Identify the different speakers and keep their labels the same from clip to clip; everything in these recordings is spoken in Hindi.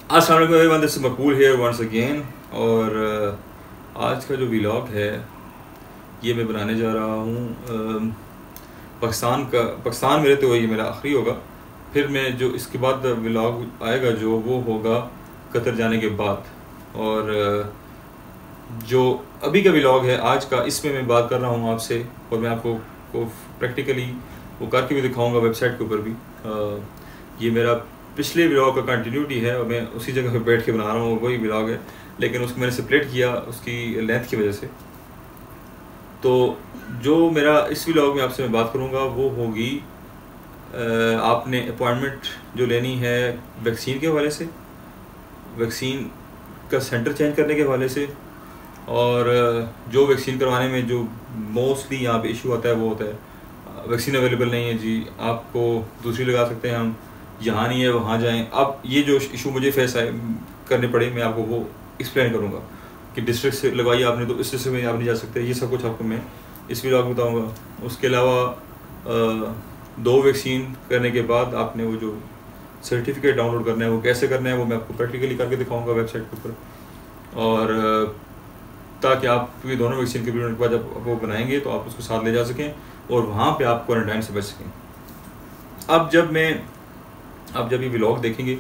Speaker 1: अस्सलाम वालेकुम everyone, this is Maqbool here once again. और आज का जो व्लॉग है ये मैं बनाने जा रहा हूँ पाकिस्तान में रहते हुए। ये मेरा आखिरी होगा। फिर मैं जो इसके बाद व्लॉग आएगा जो वो होगा कतर जाने के बाद। और जो अभी का व्लॉग है आज का, इसमें मैं बात कर रहा हूँ आपसे, और मैं आपको को प्रैक्टिकली वो करके भी दिखाऊंगा वेबसाइट के ऊपर भी। ये मेरा पिछले व्लॉग का कंटिन्यूटी है और मैं उसी जगह पे बैठ के बना रहा हूँ, वही व्लॉग है, लेकिन उसको मैंने सेपरेट किया उसकी लेंथ की वजह से। तो जो मेरा इस व्लॉग में आपसे मैं बात करूँगा वो होगी आपने अपॉइंटमेंट जो लेनी है वैक्सीन के हवाले से, वैक्सीन का सेंटर चेंज करने के हवाले से, और जो वैक्सीन करवाने में जो मोस्टली यहाँ पे इशू आता है वो होता है वैक्सीन अवेलेबल नहीं है जी, आपको दूसरी लगा सकते हैं हम, यहाँ नहीं है वहाँ जाएं। अब ये जो इशू मुझे फेस आए करने पड़े, मैं आपको वो एक्सप्लेन करूँगा कि डिस्ट्रिक्ट से लगवाई आपने तो इस डिस्ट्रिक्ट में आप नहीं जा सकते। ये सब कुछ आपको मैं इस व्लॉग में बताऊँगा। उसके अलावा 2 वैक्सीन करने के बाद आपने वो जो सर्टिफिकेट डाउनलोड करना है वो कैसे करना है वो मैं आपको प्रैक्टिकली करके दिखाऊँगा वेबसाइट के ऊपर। और ताकि आप क्योंकि दोनों वैक्सीन के पीरियड के बाद जब वो बनाएंगे तो आप उसको साथ ले जा सकें और वहाँ पे आप क्वारंटाइन से बच सकें। अब जब ये व्लॉग देखेंगे,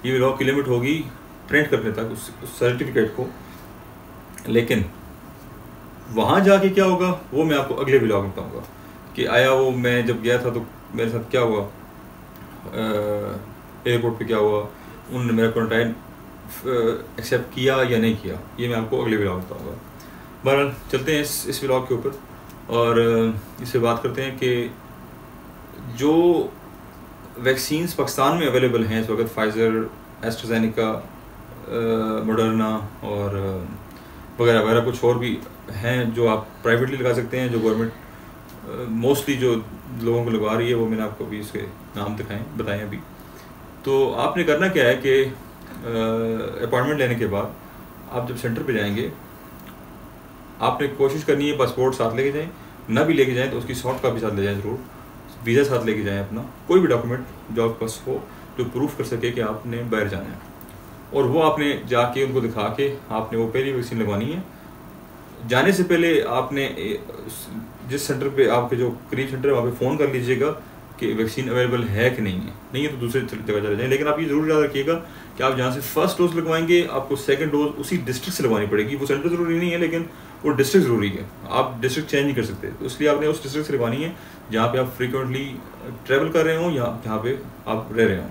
Speaker 1: ये व्लॉग की लिमिट होगी प्रिंट करने तक उस सर्टिफिकेट को, लेकिन वहाँ जाके क्या होगा वो मैं आपको अगले व्लॉग में बताऊँगा कि आया वो मैं जब गया था तो मेरे साथ क्या हुआ, एयरपोर्ट पे क्या हुआ, उन्होंने मेरा क्वारंटाइन एक्सेप्ट किया या नहीं किया, ये मैं आपको अगले व्लॉग में बताऊँगा। बहरहाल चलते हैं इस व्लॉग के ऊपर और इससे बात करते हैं कि जो वैक्सीन्स पाकिस्तान में अवेलेबल हैं इस वक्त, फाइज़र, एस्ट्राजेनेका, मॉडर्ना और वगैरह वगैरह, कुछ और भी हैं जो आप प्राइवेटली लगा सकते हैं, जो गवर्नमेंट मोस्टली जो लोगों को लगवा रही है वो मैंने आपको अभी इसके नाम बताएं अभी। तो आपने करना क्या है कि अपॉइंटमेंट लेने के बाद आप जब सेंटर पे जाएंगे आपने कोशिश करनी है पासपोर्ट साथ लेके जाएं, ना भी लेके जाएं तो उसकी सॉफ्ट कॉपी साथ ले जाएं ज़रूर, वीज़ा साथ लेके जाएं, अपना कोई भी डॉक्यूमेंट जो आपके पास हो जो प्रूफ कर सके कि आपने बाहर जाना है, और वो आपने जाके उनको दिखा के आपने वो पहली वैक्सीन लगवानी है। जाने से पहले आपने जिस सेंटर पे आपके जो करीब सेंटर है वहाँ पे फ़ोन कर लीजिएगा कि वैक्सीन अवेलेबल है कि नहीं है तो दूसरे जगह चले जाएं। लेकिन आप ये ज़रूर याद रखिएगा कि आप जहाँ से फर्स्ट डोज लगवाएंगे आपको सेकंड डोज उसी डिस्ट्रिक्ट से लगवानी पड़ेगी। वो सेंटर ज़रूरी नहीं है लेकिन वो डिस्ट्रिक्ट ज़रूरी है, आप डिस्ट्रिक्ट चेंज नहीं कर सकते, तो इसलिए आपने उस डिस्ट्रिक्ट से लगवानी है जहाँ पे आप फ्रीक्वेंटली ट्रैवल कर रहे हों या जहाँ पे आप रह रहे हों।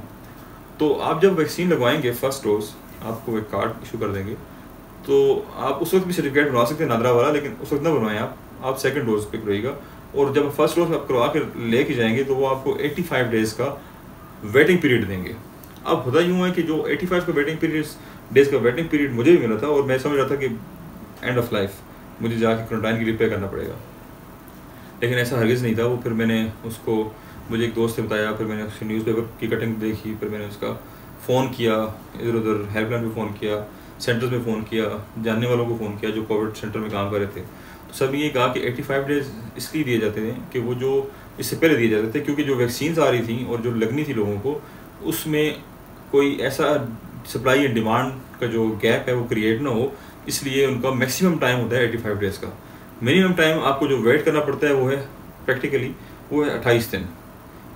Speaker 1: तो आप जब वैक्सीन लगवाएंगे फर्स्ट डोज आपको एक कार्ड इशू कर देंगे, तो आप उस वक्त भी सर्टिफिकेट बनवा सकते हैं नादरा वाला, लेकिन उस वक्त ना बनवाएं आप सेकंड डोज पे करिएगा। और जब फर्स्ट डोज आप करवा कर लेके जाएंगे तो वो आपको 85 डेज़ का वेटिंग पीरियड देंगे। अब होता यूँ है कि जो 85 का डेज़ का वेटिंग पीरियड मुझे भी मिला था और मैं समझ रहा था कि एंड ऑफ लाइफ मुझे जाके क्वारंटाइन के लिए पे करना पड़ेगा, लेकिन ऐसा हरगिज़ नहीं था। वो फिर मैंने उसको, मुझे एक दोस्त ने बताया, फिर मैंने उसकी न्यूज़पेपर की कटिंग देखी, फिर मैंने उसका फ़ोन किया, इधर उधर हेल्पलाइन पे फ़ोन किया, सेंटर्स में फ़ोन किया, जानने वालों को फ़ोन किया जो कोविड सेंटर में काम कर रहे थे। तो सब ये कहा कि 85 डेज़ इसलिए दिए जाते थे कि वो जो इससे पहले दिए जाते थे क्योंकि जो वैक्सीन्स आ रही थी और जो लगनी थी लोगों को उसमें कोई ऐसा सप्लाई एंड डिमांड का जो गैप है वो क्रिएट ना हो, इसलिए उनका मैक्सिमम टाइम होता है 85 डेज़ का। मिनिमम टाइम आपको जो वेट करना पड़ता है वो है प्रैक्टिकली वो है 28 दिन।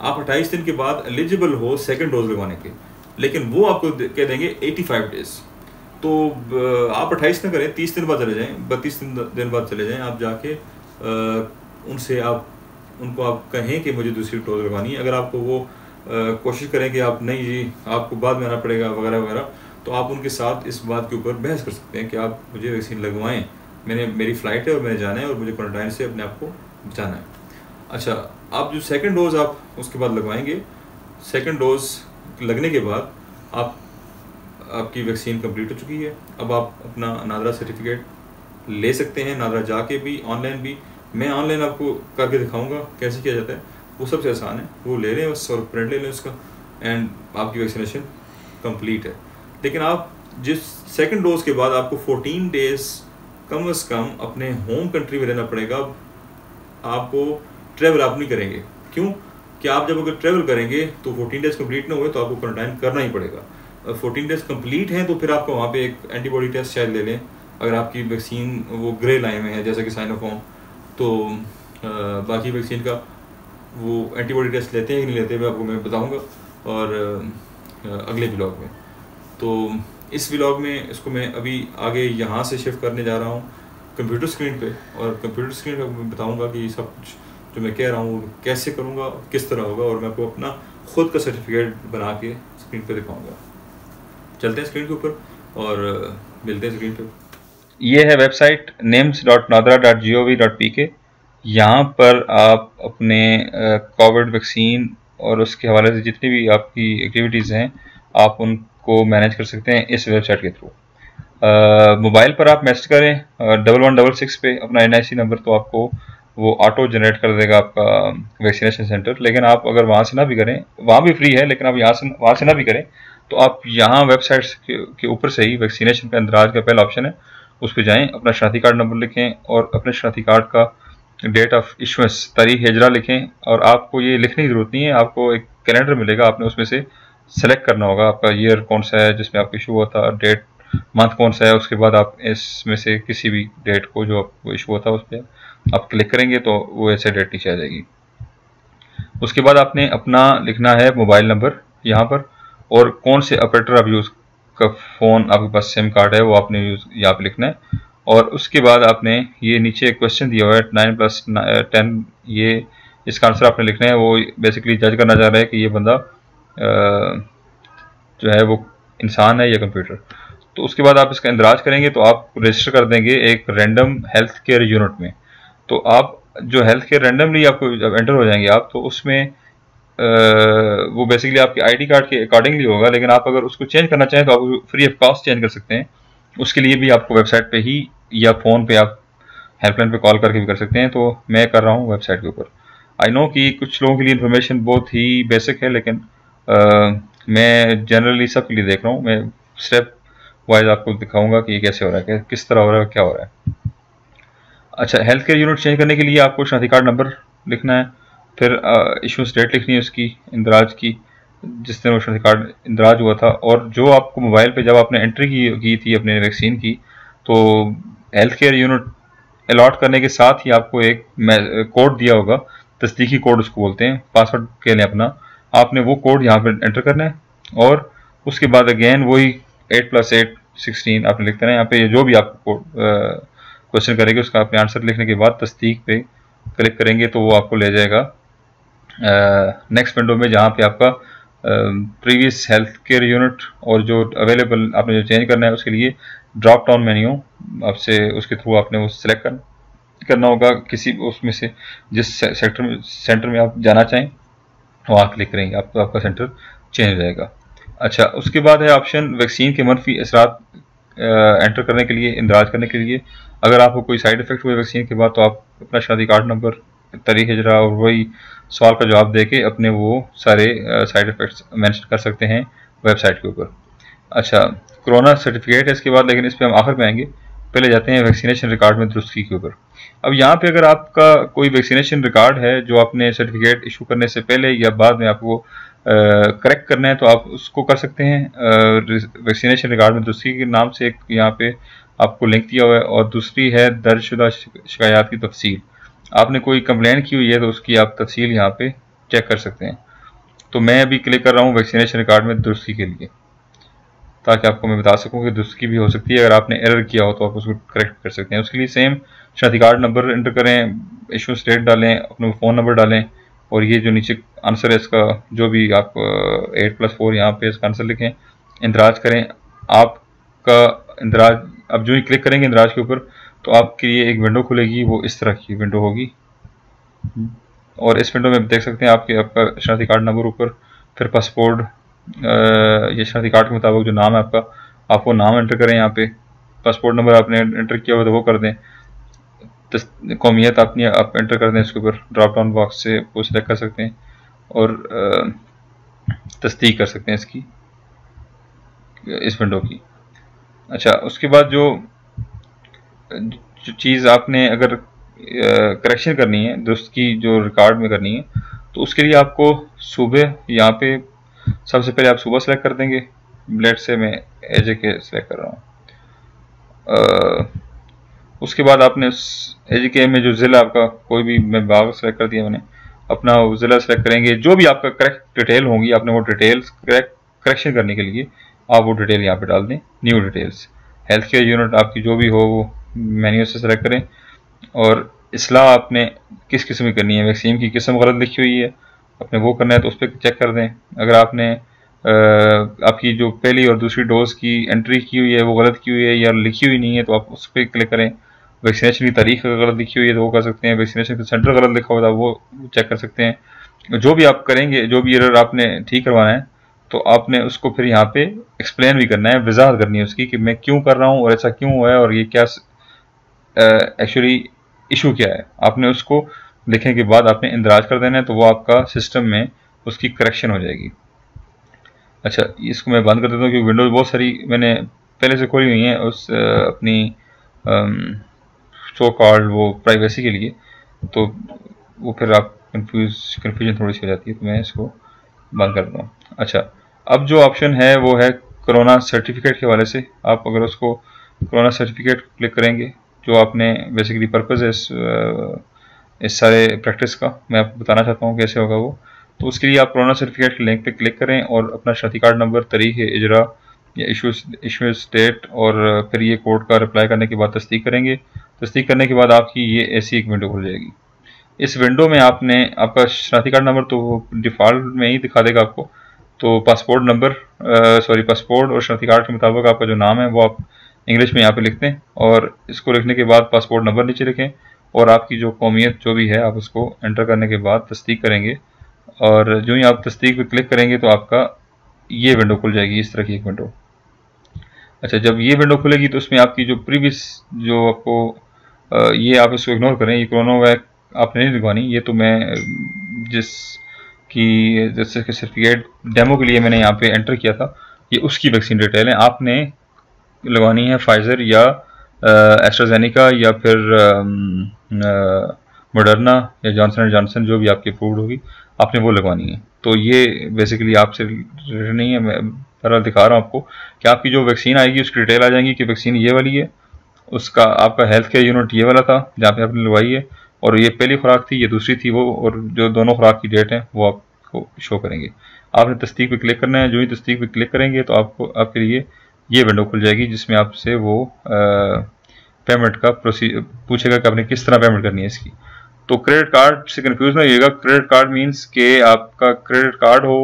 Speaker 1: आप 28 दिन के बाद एलिजिबल हो सेकंड डोज लगवाने के, लेकिन वो आपको कह देंगे 85 डेज़। तो आप 28 ना करें, 30 दिन बाद चले जाएँ, 32 दिन बाद चले जाएँ, आप जाके उनसे उनको आप कहें कि मुझे दूसरी डोज लगवानी है। अगर आपको वो कोशिश करें कि आप नहीं जी आपको बाद में आना पड़ेगा वगैरह वगैरह, तो आप उनके साथ इस बात के ऊपर बहस कर सकते हैं कि आप मुझे वैक्सीन लगवाएं, मेरी फ़्लाइट है और मैंने जाना है और मुझे क्वारंटाइन से अपने आप को बचाना है। अच्छा, आप जो सेकंड डोज़ आप उसके बाद लगवाएंगे, सेकंड डोज़ लगने के बाद आपकी वैक्सीन कंप्लीट हो चुकी है। अब आप अपना नादरा सर्टिफिकेट ले सकते हैं, नादरा जाके भी, ऑनलाइन भी। मैं ऑनलाइन आपको करके दिखाऊंगा कैसे किया जाता है, वो सबसे आसान है, वो ले लें बस और प्रिंट ले लें उसका, एंड आपकी वैक्सीनेशन कंप्लीट है। लेकिन आप जिस सेकंड डोज के बाद आपको 14 डेज़ कम से कम अपने होम कंट्री में रहना पड़ेगा। आपको ट्रैवल आप नहीं करेंगे, क्यों कि आप जब अगर ट्रैवल करेंगे तो 14 डेज़ कंप्लीट ना हुए तो आपको क्वारंटाइन करना ही पड़ेगा। 14 डेज कंप्लीट हैं तो फिर आपको वहाँ पे एक एंटीबॉडी टेस्ट शायद ले लें, अगर आपकी वैक्सीन वो ग्रे लाइन में है जैसे कि साइनोफार्म, तो बाकी वैक्सीन का वो एंटीबॉडी टेस्ट लेते हैं कि नहीं लेते मैं आपको मैं बताऊँगा और अगले व्लॉग में। तो इस व्लॉग में इसको मैं अभी आगे यहाँ से शिफ्ट करने जा रहा हूँ कंप्यूटर स्क्रीन पे, और कंप्यूटर स्क्रीन पे मैं बताऊँगा कि सब कुछ जो मैं कह रहा हूँ कैसे करूँगा, किस तरह होगा, और मैं आपको अपना खुद का सर्टिफिकेट बना के स्क्रीन पे दिखाऊँगा। चलते हैं स्क्रीन के ऊपर और मिलते हैं स्क्रीन पे।
Speaker 2: ये है वेबसाइट names.nadra.gov.pk। यहाँ पर आप अपने कोविड वैक्सीन और उसके हवाले से जितनी भी आपकी एक्टिविटीज़ हैं आप उनको मैनेज कर सकते हैं इस वेबसाइट के थ्रू। मोबाइल पर आप मैसेज करें 1166 पे अपना NIC नंबर, तो आपको वो ऑटो जनरेट कर देगा आपका वैक्सीनेशन सेंटर। लेकिन आप अगर वहाँ से ना भी करें, वहाँ भी फ्री है, लेकिन आप वहाँ से ना भी करें तो आप यहाँ वेबसाइट्स के ऊपर से ही वैक्सीनेशन का इंदराज का पहला ऑप्शन है, उस पर जाएँ, अपना शनाख्ती कार्ड नंबर लिखें और अपने शनाख्ती कार्ड का डेट ऑफ इशुएंस तारीख हिजरा लिखें। और आपको ये लिखने की ज़रूरत नहीं है, आपको एक कैलेंडर मिलेगा, आपने उसमें से सेलेक्ट करना होगा आपका ईयर कौन सा है जिसमें आपको इशू हुआ था, डेट मंथ कौन सा है। उसके बाद आप इसमें से किसी भी डेट को जो आपको इशू हुआ था उस पर आप क्लिक करेंगे तो वो ऐसे डेट नीचे आ जाएगी। उसके बाद आपने अपना लिखना है मोबाइल नंबर यहाँ पर, और कौन से ऑपरेटर आप यूज़ का फ़ोन आपके पास सिम कार्ड है वो आपने यूज़ यहाँ पे लिखना है। और उसके बाद आपने ये नीचे एक क्वेश्चन दिया हुआ है 9+10, ये इसका आंसर आपने लिखना है। वो बेसिकली जज करना चाह रहा है कि ये बंदा जो है वो इंसान है या कंप्यूटर। तो उसके बाद आप इसका इंदराज करेंगे तो आप रजिस्टर कर देंगे एक रैंडम हेल्थ केयर यूनिट में। तो आप जो हेल्थ केयर रैंडमली आपको जब एंटर हो जाएंगे आप, तो उसमें वो बेसिकली आपके आईडी कार्ड के अकॉर्डिंगली होगा, लेकिन आप अगर उसको चेंज करना चाहें तो आप फ्री ऑफ कॉस्ट चेंज कर सकते हैं। उसके लिए भी आपको वेबसाइट पे ही या फ़ोन पे आप हेल्पलाइन पे कॉल करके भी कर सकते हैं। तो मैं कर रहा हूँ वेबसाइट के ऊपर। आई नो कि कुछ लोगों के लिए इन्फॉर्मेशन बहुत ही बेसिक है, लेकिन मैं जनरली सब के लिए देख रहा हूँ। मैं स्टेप वाइज आपको दिखाऊंगा कि ये कैसे हो रहा है, किस तरह हो रहा है, क्या हो रहा है। अच्छा, हेल्थ केयर यूनिट चेंज करने के लिए आपको शनाख्ती कार्ड नंबर लिखना है, फिर इशूस डेट लिखनी है उसकी इंदराज की, जिस दिन वो शनाख्ती कार्ड इंदराज हुआ था। और जो आपको मोबाइल पे जब आपने एंट्री की थी अपने वैक्सीन की, तो हेल्थ केयर यूनिट अलॉट करने के साथ ही आपको एक कोड दिया होगा, तस्दीकी कोड उसको बोलते हैं, पासवर्ड के लिए अपना आपने वो कोड यहाँ पे एंटर करना है। और उसके बाद अगेन वही 8+8 16 आपने लिख देना है। यहाँ पे जो भी आपको क्वेश्चन करेंगे उसका आपने आंसर लिखने के बाद तस्दीक पे क्लिक करेंगे तो वो आपको ले जाएगा नेक्स्ट विंडो में, जहाँ पे आपका प्रीवियस हेल्थ केयर यूनिट और जो अवेलेबल आपने जो चेंज करना है उसके लिए ड्रॉप डाउन मेन्यू आपसे, उसके थ्रू आपने वो सिलेक्ट करना होगा किसी उसमें से जिस सेंटर में आप जाना चाहें वहाँ क्लिक करेंगे आपको आपका सेंटर चेंज हो जाएगा। अच्छा, उसके बाद है ऑप्शन वैक्सीन के मनफी असरात एंटर करने के लिए, इंदराज करने के लिए। अगर आपको कोई साइड इफेक्ट हुए वैक्सीन के बाद तो आप अपना शनाख्ती कार्ड नंबर, तारीख हिजरा और वही सवाल का जवाब दे के अपने वो सारे साइड इफेक्ट्स मेंशन कर सकते हैं वेबसाइट के ऊपर। अच्छा, कोरोना सर्टिफिकेट है इसके बाद, लेकिन इस पर हम आखिर में आएंगे। पहले जाते हैं वैक्सीनेशन रिकॉर्ड में दुरुस्ती के ऊपर। अब यहाँ पे अगर आपका कोई वैक्सीनेशन रिकॉर्ड है जो आपने सर्टिफिकेट इशू करने से पहले या बाद में आपको करेक्ट करना है तो आप उसको कर सकते हैं। वैक्सीनेशन रिकॉर्ड में दुरुस्ती के नाम से एक यहाँ पे आपको लिंक दिया हुआ है, और दूसरी है दर्जशुदा शिकायत की तफसील। आपने कोई कंप्लेंट की हुई है तो उसकी आप तफसील यहाँ पे चेक कर सकते हैं। तो मैं अभी क्लिक कर रहा हूँ वैक्सीनेशन रिकॉर्ड में दुरुस्ती के लिए, ताकि आपको मैं बता सकूं कि दुरुस्ती भी हो सकती है। अगर आपने एरर किया हो तो आप उसको करेक्ट कर सकते हैं। उसके लिए सेम शनाख्ती कार्ड नंबर एंटर करें, इशू स्टेट डालें, अपना फ़ोन नंबर डालें, और ये जो नीचे आंसर है इसका जो भी आप 8+4 यहाँ पे इसका आंसर लिखें, इंदराज करें। आपका इंदराज अब जो ही क्लिक करेंगे इंदराज के ऊपर तो आपके लिए एक विंडो खुलेगी, वो इस तरह की विंडो होगी। और इस विंडो में देख सकते हैं आपका शनाख्ती कार्ड नंबर ऊपर, फिर पासपोर्ट, ये शनाख्ती कार्ड के मुताबिक जो नाम है आपका, आप वो नाम एंटर करें। यहाँ पे पासपोर्ट नंबर आपने एंटर किया हुआ तो वो कर दें, कौमियत अपनी आप एंटर कर दें, इसके ऊपर ड्रॉप डाउन बॉक्स से वो सिलेक्ट कर सकते हैं और तस्दीक कर सकते हैं इसकी, इस विंडो की। अच्छा, उसके बाद जो चीज़ आपने अगर करेक्शन करनी है दुरुस्त की जो रिकॉर्ड में करनी है, तो उसके लिए आपको सुबह यहाँ पे सबसे पहले आप सुबह सेलेक्ट कर देंगे, लेट से मैं AJK सेलेक्ट कर रहा हूँ। उसके बाद आपने AJK में जो ज़िला आपका कोई भी, मैं बाग सेलेक्ट कर दिया मैंने, अपना ज़िला सेलेक्ट करेंगे। जो भी आपका करेक्ट डिटेल होंगी, आपने वो डिटेल्स करेक्शन करने के लिए आप वो डिटेल यहाँ पे डाल दें। New details, health care unit आपकी जो भी हो वो मेन्यू से सेलेक्ट करें। और इसलाह आपने किस किस्म की करनी है, वैक्सीन की किस्म गलत लिखी हुई है, अपने वो करना है तो उस पर चेक कर दें। अगर आपने आपकी जो पहली और दूसरी डोज की एंट्री की हुई है वो गलत की हुई है या लिखी हुई नहीं है तो आप उस पर क्लिक करें। वैक्सीनेशन की तारीख अगर गलत लिखी हुई है तो वो कर सकते हैं। वैक्सीनेशन का सेंटर गलत लिखा हुआ था वो चेक कर सकते हैं। जो भी आप करेंगे, जो भी एरर आपने ठीक करवाना है, तो आपने उसको फिर यहाँ पे एक्सप्लेन भी करना है, वजाहत करनी है उसकी कि मैं क्यों कर रहा हूँ और ऐसा क्यों हुआ है और ये क्या एक्चुअली इशू क्या है। आपने उसको लिखने के बाद आपने इंदराज कर देना है, तो वो आपका सिस्टम में उसकी करेक्शन हो जाएगी। अच्छा, इसको मैं बंद कर देता हूँ क्योंकि विंडोज़ बहुत सारी मैंने पहले से खोली हुई हैं उस अपनी सो कॉल्ड वो प्राइवेसी के लिए, तो वो फिर आप कन्फ्यूजन थोड़ी सी हो जाती है, तो मैं इसको बंद कर दूँ। अच्छा, अब जो ऑप्शन है वो है कोरोना सर्टिफिकेट के हवाले से। आप अगर उसको कोरोना सर्टिफिकेट क्लिक करेंगे, जो आपने बेसिकली पर्पज़ है इस सारे प्रैक्टिस का, मैं आपको बताना चाहता हूँ कैसे होगा वो। तो उसके लिए आप कोरोना सर्टिफिकेट के लिंक पे क्लिक करें और अपना शनाख्ती कार्ड नंबर, तारीख इजरा या इशू डेट और फिर ये कोड का रिप्लाई करने के बाद तस्दीक करेंगे। तस्दीक करने के बाद आपकी ये ऐसी एक विंडो खुल जाएगी। इस विंडो में आपने आपका शनाख्ती कार्ड नंबर तो वो डिफ़ॉल्ट में ही दिखा देगा आपको, तो पासपोर्ट नंबर पासपोर्ट और शनाख्ती कार्ड के मुताबिक आपका जो नाम है वो आप इंग्लिश में यहाँ पे लिखते हैं और इसको लिखने के बाद पासपोर्ट नंबर नीचे लिखें और आपकी जो कौमियत जो भी है आप उसको एंटर करने के बाद तस्दीक करेंगे। और जो ही आप तस्दीक पे क्लिक करेंगे तो आपका ये विंडो खुल जाएगी, इस तरह की एक विंडो। अच्छा, जब ये विंडो खुलेगी तो उसमें आपकी जो प्रीवियस जो आपको ये आप इसको इग्नोर करें, ये कोरोना वैक आपने नहीं लगवानी। ये तो मैं जिस की जैसे कि सर्टिफिकेट डेमो के लिए मैंने यहाँ पे एंटर किया था, ये उसकी वैक्सीन डिटेल है। आपने लगवानी है फाइज़र या एस्ट्राजेनिका या फिर मॉडर्ना या जॉनसन एंड जॉनसन, जो भी आपकी अप्रूव्ड होगी आपने वो लगवानी है। तो ये बेसिकली आपसे रिलेटेड नहीं है, मैं बहरहाल दिखा रहा हूँ आपको कि आपकी जो वैक्सीन आएगी उसकी डिटेल आ जाएंगी कि वैक्सीन ये वाली है, उसका आपका हेल्थ केयर यूनिट ये वाला था जहाँ पे आपने लगवाई है, और ये पहली खुराक थी, ये दूसरी थी वो, और जो दोनों खुराक की डेट है वो आपको शो करेंगे। आपने तस्दीक पे क्लिक करना है। जो ही तस्दीक पे क्लिक करेंगे तो आपको आपके लिए ये विंडो खुल जाएगी जिसमें आपसे वो पेमेंट का प्रोसीजर पूछेगा कि आपने किस तरह पेमेंट करनी है इसकी। तो क्रेडिट कार्ड से कंफ्यूज ना होइएगा। क्रेडिट कार्ड मीन्स कि आपका क्रेडिट कार्ड हो,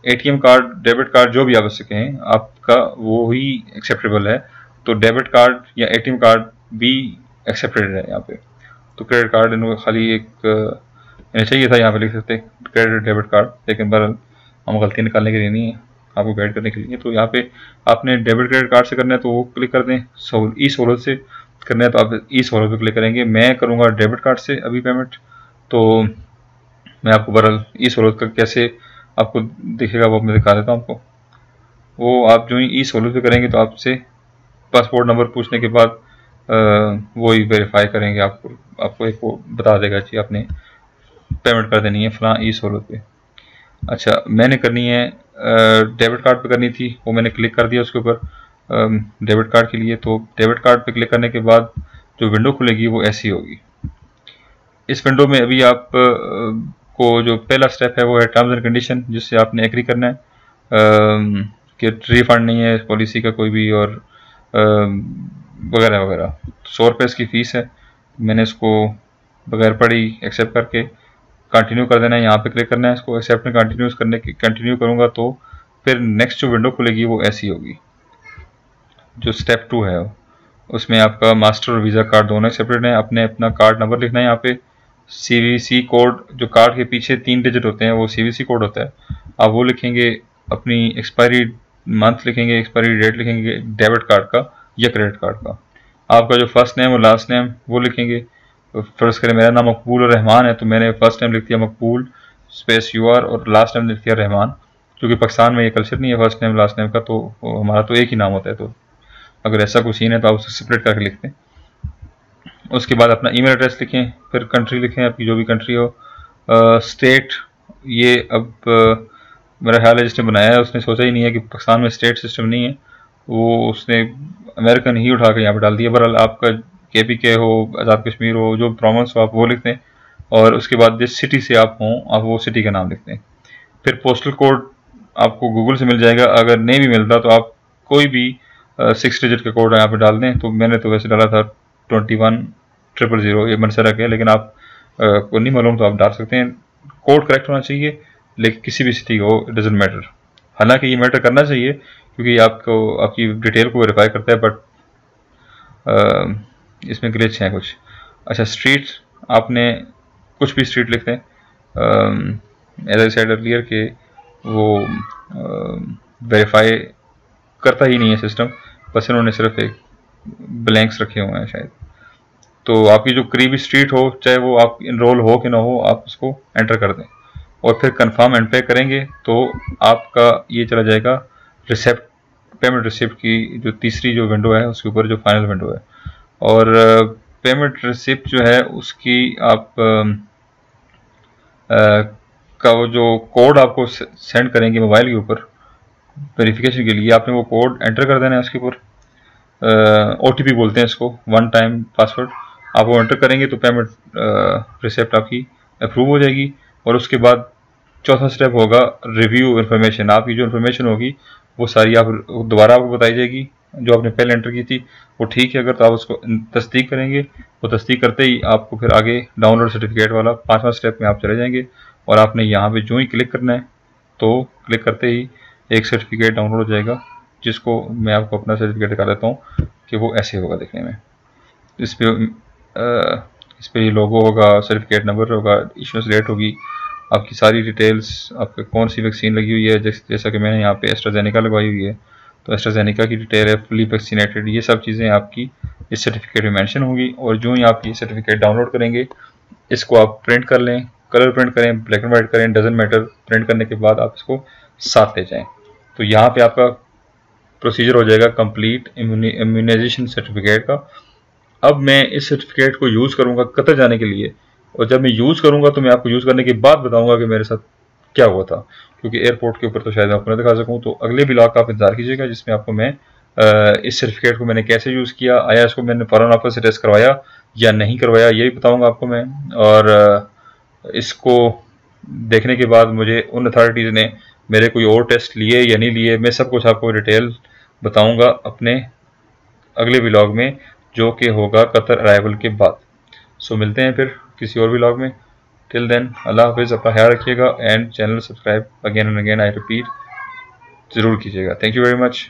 Speaker 2: ATM कार्ड, डेबिट कार्ड, जो भी आप उससे कहें, आपका वो ही एक्सेप्टेबल है। तो डेबिट कार्ड या ATM कार्ड भी एक्सेप्टेड है यहाँ पे। तो क्रेडिट कार्ड इनको खाली एक चाहिए था, यहाँ पे लिख सकते क्रेडिट डेबिट कार्ड, लेकिन बहरहाल हम गलती निकालने के लिए नहीं है, आपको गाइड करने के लिए। तो यहाँ पे आपने डेबिट क्रेडिट कार्ड से करना है तो वो क्लिक कर दें। ई सहूलत से करना है तो आप ई सहूलत पे क्लिक करेंगे। मैं करूँगा डेबिट कार्ड से अभी पेमेंट, तो मैं आपको बहरहाल ई सहूलत का कैसे आपको दिखेगा वो मैं दिखा देता हूँ आपको। वो आप जो ही ई सहूलत पे करेंगे तो आपसे पासपोर्ट नंबर पूछने के बाद वो ही वेरीफाई करेंगे, आपको एक वो बता देगा कि आपने पेमेंट कर देनी है फलां ई सहूलत पे। अच्छा, मैंने करनी है डेबिट कार्ड पे करनी थी, वो मैंने क्लिक कर दिया उसके ऊपर डेबिट कार्ड के लिए। तो डेबिट कार्ड पे क्लिक करने के बाद जो विंडो खुलेगी वो ऐसी होगी। इस विंडो में अभी आप को जो पहला स्टेप है वो है टर्म्स एंड कंडीशन, जिससे आपने एग्री करना है कि रिफंड नहीं है पॉलिसी का कोई भी और वगैरह वगैरह। 100 रुपये इसकी फ़ीस है। मैंने इसको बगैर पढ़ी एक्सेप्ट करके कंटिन्यू कर देना है। यहाँ पे क्लिक करना है, इसको एक्सेप्ट में कंटिन्यू करूँगा तो फिर नेक्स्ट जो विंडो खुलेगी वो ऐसी होगी। जो स्टेप 2 है उसमें आपका मास्टर और वीज़ा कार्ड दोनों सेपरेट हैं। आपने अपना कार्ड नंबर लिखना है यहाँ पे। CVC कोड, जो कार्ड के पीछे 3 डिजिट होते हैं वो CVC कोड होता है, आप वो लिखेंगे। अपनी एक्सपायरी मंथ लिखेंगे, एक्सपायरी डेट लिखेंगे डेबिट कार्ड का या क्रेडिट कार्ड का। आपका जो फर्स्ट नेम और लास्ट नेम वो लिखेंगे। फर्ज करें मेरा नाम मकबूल और रहमान है तो मैंने फर्स्ट नेम लिख दिया मकबूल स्पेस UR और लास्ट नेम लिख दिया रहमान, क्योंकि पाकिस्तान में ये कल्चर नहीं है फर्स्ट नेम लास्ट नेम का, तो हमारा तो एक ही नाम होता है। तो अगर ऐसा कुछ सीन है तो आप उसे सेपरेट करके लिखते हैं। उसके बाद अपना ईमेल एड्रेस लिखें, फिर कंट्री लिखें, आपकी जो भी कंट्री हो। स्टेट, ये अब मेरा ख्याल है जिसने बनाया है उसने सोचा ही नहीं है कि पाकिस्तान में स्टेट सिस्टम नहीं है, वो उसने अमेरिकन ही उठा के यहाँ पे डाल दिया। बहरहाल आपका KPK हो, आज़ाद कश्मीर हो, जो प्रोविंस हो आप वो लिखते हैं, और उसके बाद जिस सिटी से आप हों आप वो सिटी का नाम लिखते हैं। फिर पोस्टल कोड आपको गूगल से मिल जाएगा, अगर नहीं भी मिलता तो आप कोई भी 6 डिजिट का कोड यहाँ पे डाल दें। तो मैंने तो वैसे डाला था 21,000, ये मनसरक है, लेकिन आप को नहीं मालूम तो आप डाल सकते हैं। कोड करेक्ट होना चाहिए, लेकिन किसी भी सिटी हो, इट डजंट मैटर। हालांकि ये मैटर करना चाहिए क्योंकि आपको आपकी डिटेल को वेरीफाई करता है, बट इसमें ग्लिच है कुछ। अच्छा, स्ट्रीट आपने कुछ भी स्ट्रीट लिखते हैं, एज आई सेड अर्लियर के वो वेरीफाई करता ही नहीं है सिस्टम, बस इन्होंने सिर्फ एक ब्लैंक्स रखे हुए हैं शायद। तो आपकी जो करीबी स्ट्रीट हो, चाहे वो आप इनरोल हो कि ना हो, आप उसको एंटर कर दें और फिर कंफर्म एंड पे करेंगे तो आपका ये चला जाएगा रिसिप्ट, पेमेंट रिसिप्ट की जो तीसरी जो विंडो है उसके ऊपर जो फाइनल विंडो है। और पेमेंट रिसिप्ट जो है उसकी आप का वो जो कोड आपको सेंड करेंगे मोबाइल के ऊपर वेरिफिकेशन के लिए, आपने वो कोड एंटर कर देना है उसके ऊपर। OTP बोलते हैं इसको, वन टाइम पासवर्ड। आप वो एंटर करेंगे तो पेमेंट रिसिप्ट आपकी अप्रूव हो जाएगी। और उसके बाद चौथा स्टेप होगा रिव्यू इन्फॉर्मेशन। आपकी जो इन्फॉर्मेशन होगी वो सारी आप दोबारा आपको बताई जाएगी, जो आपने पहले एंटर की थी वो ठीक है अगर तो आप उसको तस्दीक करेंगे। वो तस्दीक करते ही आपको फिर आगे डाउनलोड सर्टिफिकेट वाला 5वां स्टेप में आप चले जाएंगे और आपने यहाँ पे जो ही क्लिक करना है तो क्लिक करते ही एक सर्टिफिकेट डाउनलोड हो जाएगा, जिसको मैं आपको अपना सर्टिफिकेट दिखा देता हूँ कि वो ऐसे होगा देखने में। इस पर ये लोगो होगा, सर्टिफिकेट नंबर होगा, इशूएंस डेट होगी, आपकी सारी डिटेल्स, आपके कौन सी वैक्सीन लगी हुई है, जैसा कि मैंने यहाँ पे एस्ट्राजेनेका लगवाई हुई है तो एस्ट्राजेनेका की डिटेल है, फुली वैक्सीनेटेड, ये सब चीज़ें आपकी इस सर्टिफिकेट में मेंशन होगी। और जो ही आप ये सर्टिफिकेट डाउनलोड करेंगे इसको आप प्रिंट कर लें, कलर प्रिंट करें, ब्लैक एंड वाइट करें, डजंट मैटर। प्रिंट करने के बाद आप इसको साथ ले जाएँ तो यहाँ पे आपका प्रोसीजर हो जाएगा कंप्लीट इम्यूनाइजेशन सर्टिफिकेट का। अब मैं इस सर्टिफिकेट को यूज़ करूँगा कतर जाने के लिए, और जब मैं यूज़ करूँगा तो मैं आपको यूज़ करने के बाद बताऊँगा कि मेरे साथ क्या हुआ था, क्योंकि एयरपोर्ट के ऊपर तो शायद आपको न दिखा सकूँ। तो अगले ब्लॉग का आप इंतजार कीजिएगा जिसमें आपको मैं इस सर्टिफिकेट को मैंने कैसे यूज़ किया, आया इसको मैंने फॉरेन ऑफिस से टेस्ट करवाया या नहीं करवाया, ये भी बताऊँगा आपको मैं। और इसको देखने के बाद मुझे उन अथॉरिटीज़ ने मेरे कोई और टेस्ट लिए या नहीं लिए, मैं सब कुछ आपको डिटेल बताऊँगा अपने अगले व्लॉग में, जो कि होगा कतर अराइवल के बाद। सो मिलते हैं फिर किसी और व्लॉग में। टिल देन अल्लाह हाफिज़, अपना ख्याल रखिएगा and channel subscribe again and again I repeat ज़रूर कीजिएगा। Thank you very much.